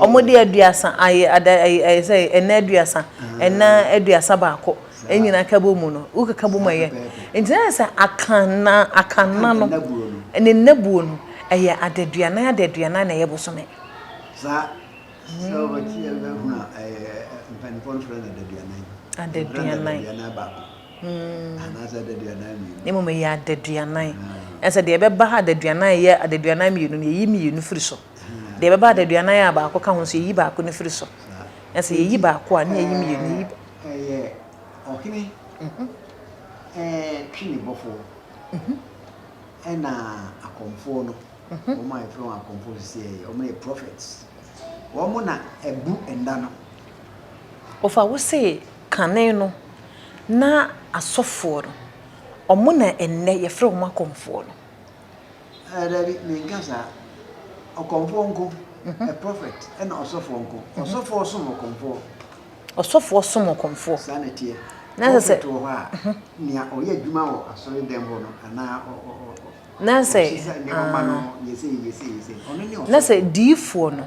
omo de aduasa ay say ena aduasa ena aduasa baako enyina kabo mu no wo kabo mu ye intina say akana no ene nabuo no eye adeduana na ye bosome za so wati ya huna mpani friend adeduana ba anaza adeduana mi mo me ya adeduana ese de be ba adeduana ye adeduana mi no ye mi no firi so de be ba adeduana ya ba ko ka ho so yi ba ko ne firi so ese ye yi ba ko a ne ye mi no yi okini kini bofo na akomfo no o my friend akomfo say o my prophets wo mo na ebu enda no ofa wo say kane no na asofo no o mo na enne ye frɛ wo akomfo no dabi me ngasa akomfo nko a prophet and asofo nko asofo som akomfo sanity na se to ha nia oye adwuma wo asori dem ho no ana na se na se difo no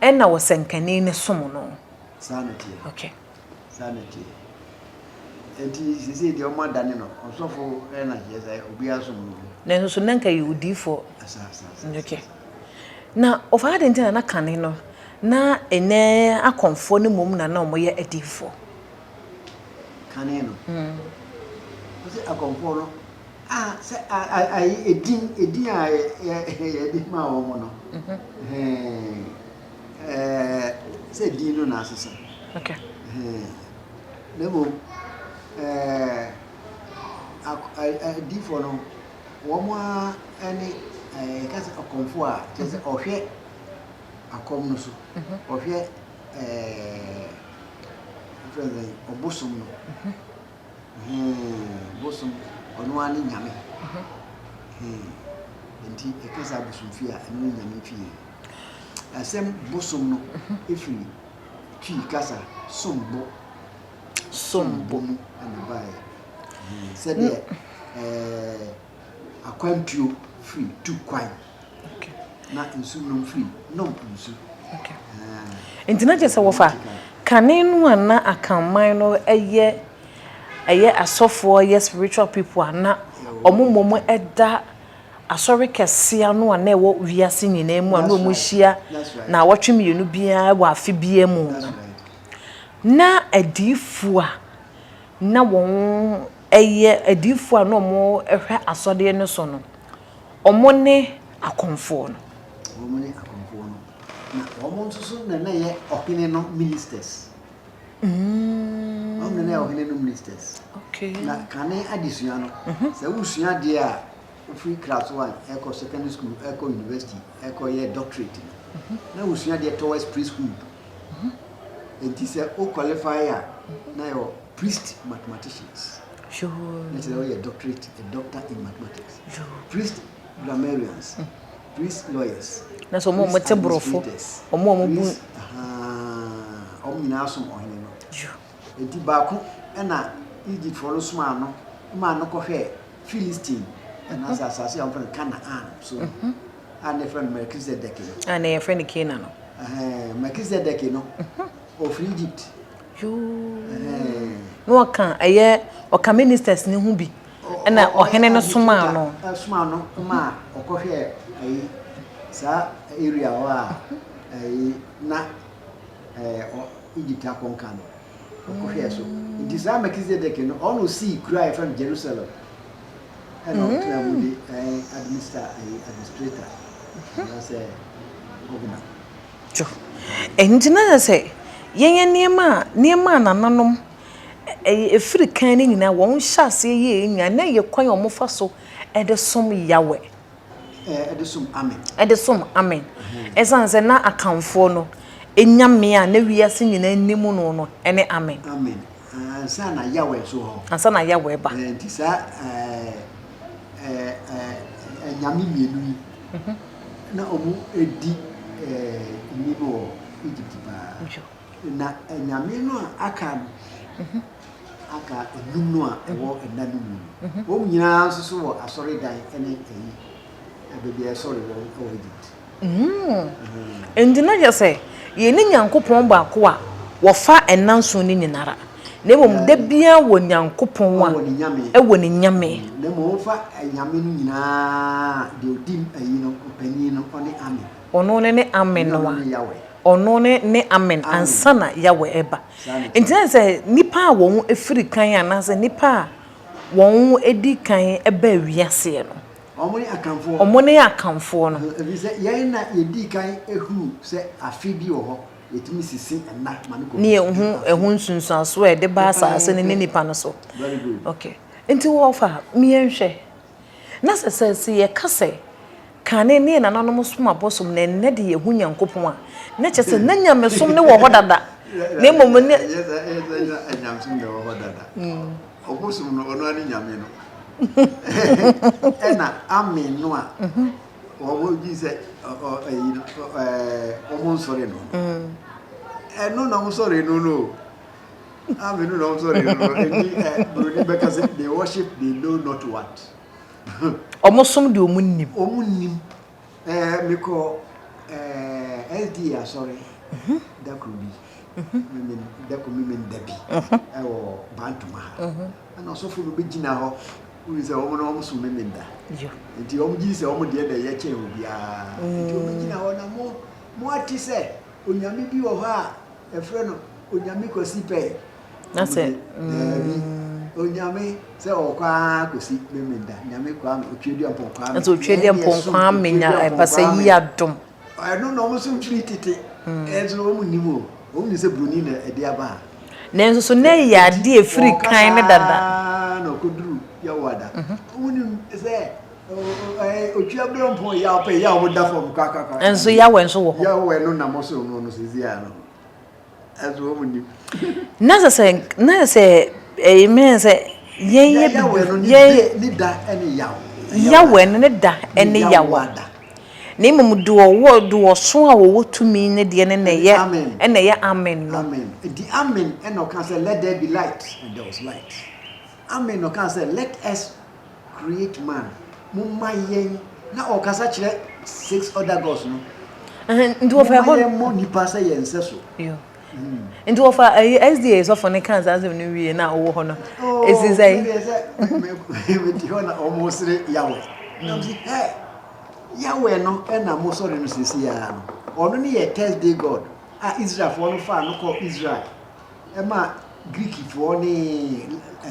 ena wo senkane ne som no sanity okay sanity enti sisi de o ma dane no osofo ena je sai obi asom no na so nanka yi difo okay na ofa de ntina na kane no na ene akomfo ne mom na mo ye adifo kane no ose akomfo no se ai edin a di ma wo mo no se di no na asesa okay lebo difo no wo mo ani kase akomfo a tese ohwe akom no so ohwe friend obosom no bosom ono ani nyame enti ekasa bosom fi a eno nyame fi asem bosom no efiri twi kasa sombo mu ana bae se de akwantuo free tu kwan okay na nsu no free no nsu okay entina je se wo fa kane no ana akamman no eye asofo ye spiritual people ana omomomo eda asori kesia no ana ewo wiase nyina mu ana omuhia na awotwe mienu bia wa afi bia mu na adifu a na won adifu a no mo ehwe asode ne so no omo ne akomfo no na omo nso na ye okine no ministers omo na okine no ministers okay na kane adisua no se usua de a free class 1 eco secondary school eco university eco ye doctorate na usua de towards priesthood enti se o qualify na your priest mathematicians sure let's say your doctorate a doctor in mathematics priest grammarians priest lawyers na so mo tebrofo omo bu nyina asom ohene no enti baako na Egypt for no sma no ma no kohwe Philistine and as asase am friend Canaan so and friend Melchizedek no and your friend Canaan no Melchizedek no of Egypt no kan aye o ka ministers ni hu bi na ohene no sma no ma okohwe ayi sa area wa ayi na Egypt akonkan okohwe so it is Melchizedek no ono see cry from Jerusalem and on the administrator. I say, governor. Jo. Enti na say yen niema na nanom efiri kan ni nyina won hyase ye nya na ye kwan omofa so edesom yawe Edesom amen. Edesom amen. Esanse na akamfo no enyame a na wiase nyina nimu no ene amen. Amen. Ansa na yawe so ho. Ansa na yawe ba. Enti sa nyame mienu yi. Na omu edi ni no Egypt ba. Na nyame no aka aka enum no a ewo enanu mu. Wo nyina so wo asori dan ene bebe asori wo Egypt. Endi na je say ye ni Nyankopon ba ko a wo fa enanso ni nyinara. Na emom da bia wo Nyankopon wa ewo ni nyame. Na mo fa nyame ni nyina de odim ayi no opani no oni amen. Ono ne amen no wa. Ono ne amen ansa na yawe eba. Enti na say nipa a won efiri kan anase nipa a won edi kan eba wiase no. Omo ne akamfo no. Ebi se ye na yedi kan ehu se afidi wo ho yetimi sisi enna maniko. Ne ehun sunsun so e de ba asase ne nipa no so. Very good. Okay. Enti wo fa mi enhwe. Na se ye kase kane ne na nanom soma bosom na enne de yehu Nyankopon a na chese na nyamesom ne wo ho dada na mom ne nyamsom ne wo ho dada obosom no ono ani nyame no ena amen no a wo gi se omo sori no eno na mo sori no amen no na mo sori no eni broni beka se they worship they know not what omosom de omunnim miko LD sorry that could be that could mean debi or bantuma and also for be gina ho who is a woman almost memenda nti omji se omo de ye che obia nti omji na ho na mo ati se onyame bi wo ha e frɛ no onyame kosi pe na se onyame se okwa kosi memenda nyame kwa otwedi ampon kwa nti otwedi ampon kwa menya e pase yi adom no no mo so trititi enzo omu nimo omu se bruni na ede aba nenso so na ya de efiri kan ne dada no koduru ya wada omu se otwa ampon ya pe ya wo da fom kakaka enso ya we nso wo ya we no na mo so no sizia no enzo omu nim na se amen say ye ni da ene yawe ne da ene yawada na mum do so a wo tumi ne de ne ye ene ye amen no amen the amen eno can say let there be light and there was light amen no can say let us create man mumma yen na o kasa kire 6 other gods no ndo fa ho mo ni pasa yen seso yo ndo ofa SDA so for ne kan azem no wie na wo ho no ezizai me di ho na almost yawe na si yawe no na mo sorry no sisi ya no ono ne ye Thursday god Israel for no fa no call Israel ma Greek for ni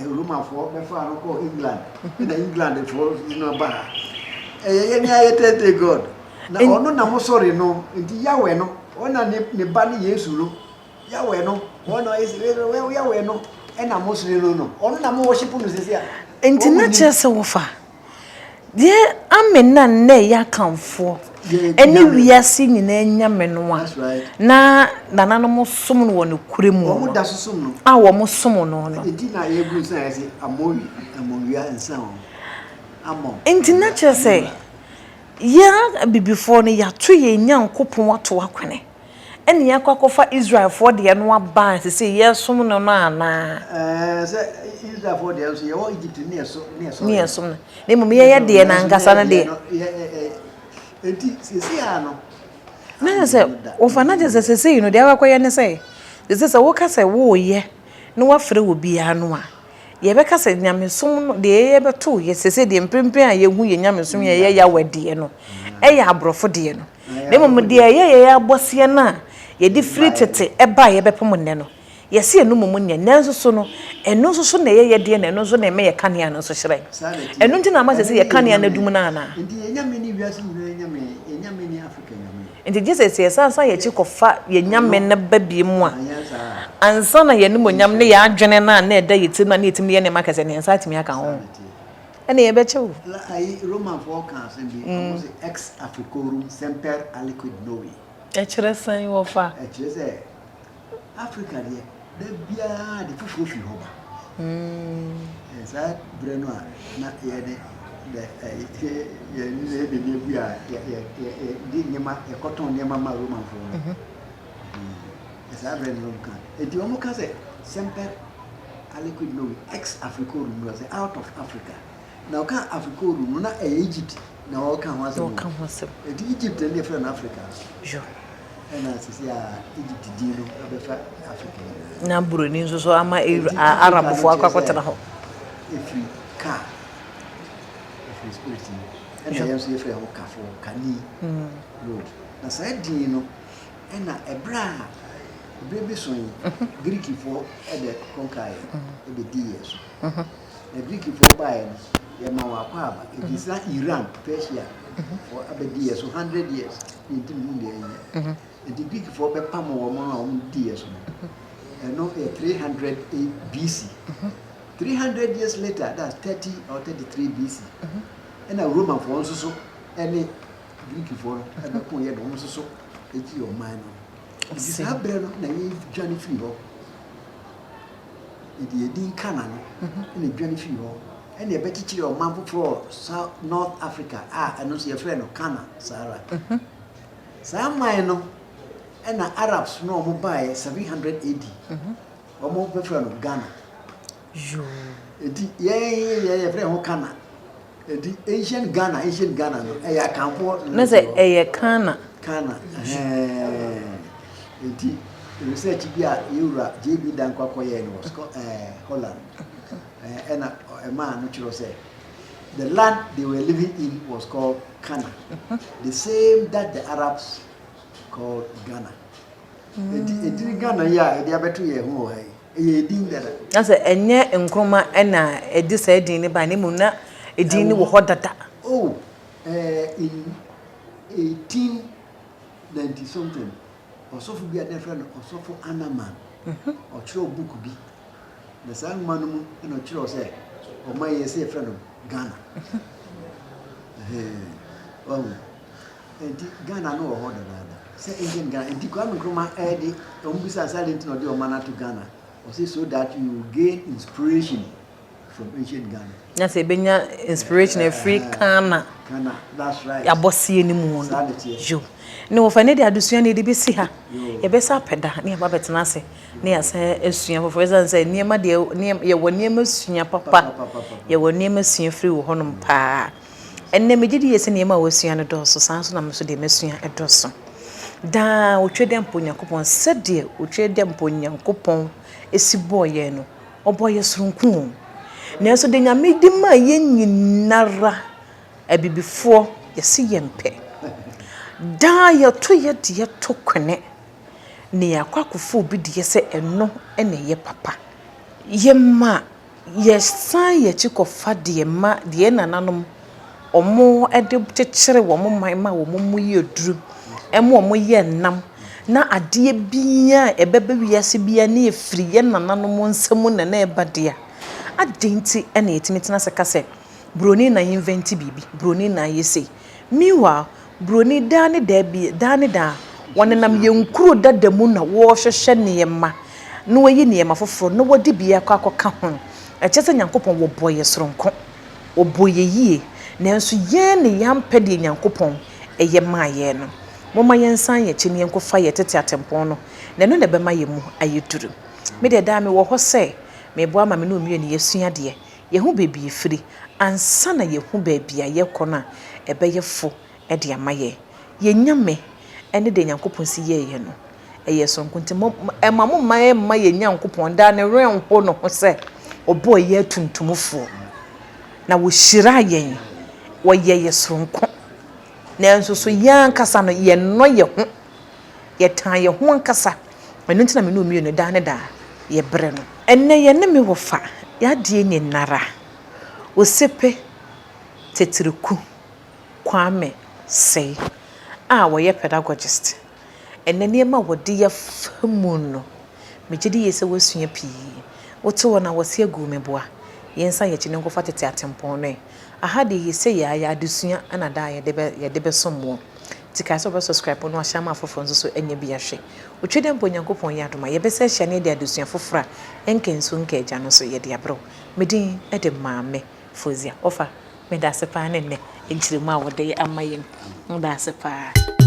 Roman for be fa no call England na England for no ba ye ni ye Thursday god na ono na mo sorry no nti yawe no ona ne ba ni Yesu no yawe no ono is yawe no na mo sorry no ono na mo worship no sisi ya enti na chese wo fa de amen na ne ya kanfo eni wiase nyina nyame no a na nananom som no woni kuremu wo da som no wo mo som no no enti na ye gu san ese amowia nsan amon enti na chese ya bibifo no ya to ye Nyankopon wato akwene eni ya kwakofa Israel for de no aba se ye som no no ana se Israel for de so ye wo Egypt ne so no ne mum ye de na ngasa na de enti sisi ano na se o fa na je se you know de akwaye ne se se wo ka se wo ye no wa frɛ wo bia no a ye be ka se nyamesom no de ye be to ye se de mpempen a ye hu ye nyamesom ye ya wade no ya abrofo de no ne mum de ye abose na ye di free tete eba ye be pom ne no yesi enu mumu ne nanso so no eno so na ye de na eno so na me ye kanea no so hyerɛn eno nti na ma se ye kanea na dum na ana ndi enyame ni wiase ni enyame ni Africa nyame nti Jesus ye sansa ye chi kofa ye nyame na babie mu a ansa na ye nimo nyam ne ya adwene na na eda yetim na yetim ye ne makase ne nsa atimi aka ho ene ye bechew la ai Roman folk can say be almost ex Africorum semper aliquid novi e kire san wo fa e kire say Africa de da bia de fufu fi ho ba esa breno a na ye de ni bia ye di nyama ye cotton nyama ma Roman folk esa breno kan e di omo ka say semper aliquid novi ex Africorum was out of Africa. Now can Africa no na Egypt na o kan wasem Egypt and different Africa jo and as Egypt di no abefa Africa na buroni nso so ama Arab fo akwakwetena ho if you car if you spirit and yes you free ho kafo kani road na say di no and na ebra baby so Greek for e de conquer e be di yeso the Greek for buy Yema Wakaba, it is not Iran, Persia, for Abedi years, 100 years, in the the Greek for Pepamo woman years, and no 300 BC. 300 years later, that's 30 or 33 BC. And a Roman for also any Greek for a Poyet also, it's your mind. It is a brand naive Johnny Free. It is in Canaan, and a Johnny Free. And you better your man for South North Africa. And also your friend of Kana, Sarah. Some mine and the Arabs no more by 700 AD. Or more friend of Ghana. Yeah, friend of Kana. The ancient Ghana, I can't afford. Let's say a Kana. The research here, Europe, JB Danquacoyen was Holland. And a man naturally said the land they were living in was called Kana, the same that the Arabs called Ghana. It Ghana, yeah, they are better here. Who are you? That's a near Nkrumah and a deciding by Nimuna, a dini will hold that. Oh, in 1890 something, or so for be a different, or so for Anaman, or Cho Bukubi. The same man and a church say, or my say friend of Ghana. Oh, and Ghana no order that. Say Indian Ghana, and the Kwame Nkrumah added, Umbisa silent no do mana to Ghana, or say so that you gain inspiration from ancient Ghana. That's a benya inspiration a free Ghana. Ghana, that's right. Ya bossy any moon. Jo. No, for any addition, need to be see her. A bessa peda near Babette Nassy. Near Sanya, for instance, near my dear, near your name is your papa. Your name is your free honum pa. And then me did yes, and Yama was Siana Dosso, Sanson, so they miss you at Dosso. Da, we trade them punya coupon, said dear, we trade them punya coupon, a si boy yeno, or boy a sruncoon. Nelso de Yamidima yen nara, a be before you see yempe. Da ya to ye de to kwene ne yakwakofo bi de se eno ene ye papa ye ma ye san ye chikofa de ma de nananom omo ede chekere wo mo man ma wo mo ye duru emo omo ye nam na ade bia ebebe wiase bia na efiri ye nananom nsem na na ebade a adenti ene yetimitena se kase broni na invent bibi broni na yese miwa broni dani debi dani da wonenam yenkuro dadamu na wo hwehwe niyema no wayi niyema foforo no wodi bia kwakoka ho ekese nyankopon wo boye soronko wo boye yie nanso ye ne yampede nyankopon eye maaye no moma yensan ye chini yenkofa ye tete atempon no na no ne bema ye mu ayeduru me de da me wo ho se me bo ama me no mie ne yesua de ye hu bebi efiri ansa na ye hu bebi a ye kona ebe ye fo ede amaye ye nyame ene de nyankopon si ye no eye sonko nti emamu ma ye nyankopon da ne ren ho no ho se obo ye tuntumfo na wo shira yen wo ye sonko na enso so yan kasa no ye no ye ho ye tan ye ho kasa enu nti na me no mi no da ne da ye bre no enne ye ne me wo fa ya de ni nara osepe tetiriku Kwame say wo ye pedagogist enne ne ma wo de ye famu no me gidi ye se wasua pii wote wona wo se agu me boa yensa ye kine nkofa tete atempon no aha de ye se ya adesua ana da ye de be sommo tika so be subscribe no ahama afofo nso so enya bi ahwe otwede mpo nyankopon ya adoma ye be se hye ne de adesua fofora enkenso nkaja no so ye de abro medin e de maame Fozia ofa me da se pa ne ne enchiremu a wo de amaye no da se pa